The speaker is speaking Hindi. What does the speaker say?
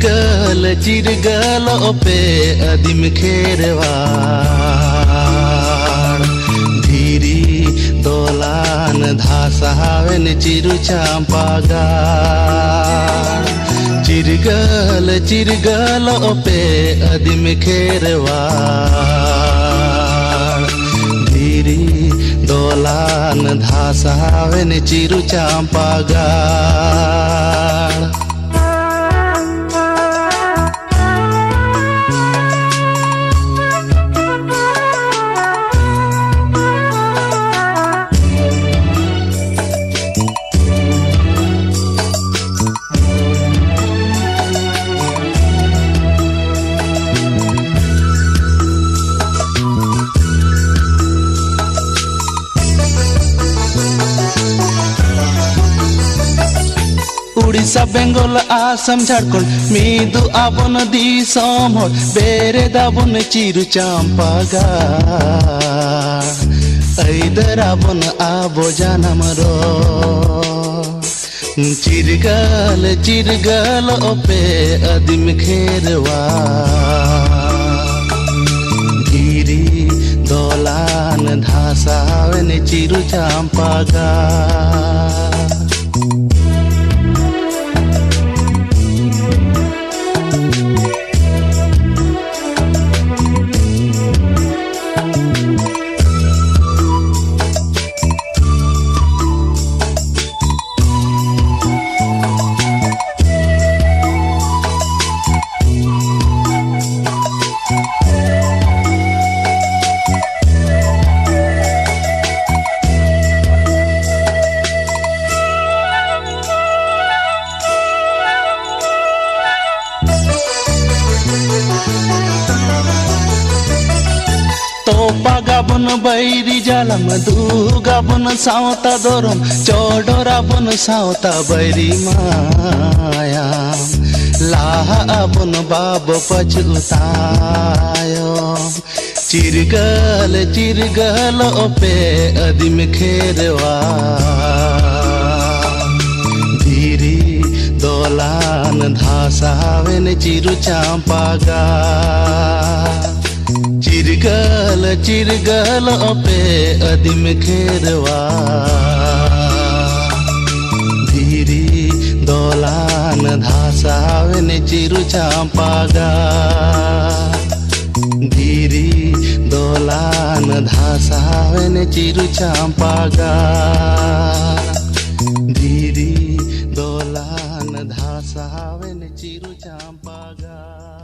चिरगल ओपे अदिम खेरवाड़ धीरी दोलान धासावेन चिरु चांपागाड़ चिरगल ओपे अदिम खेरवाड़ धीरी दोलान धासावेन चिरु चांपागाड़। उड़ीसा बेंगल आसाम झारखंड मीदु आबन दिसम हर बेरे दाबन चिरु चांपागाड़ ऐदर आबन आबो जानम रो चिरगल ओपे अदिम खेरवाड़ धीरी दोलान धासावेन चिरु चांपागाड़। तोपा गाबन बैरी जालम दुगाबन सावता दोरम चोडोराबन सावता बैरी मायाम लाहाबन बाब पछुतायम चिरगल ओपे अदिम खेरवाड़ धीरी दोलान धासावेन चिरु चांपागाड़ चिरगल ओपे अदिम खेरवाड़ धीरी दोलान धासावेन चिरु चांपागाड़ धीरी दोलान धासावेन चिरु चांपागाड़ धीरी दोलान धासावेन चिरु चांपागाड़।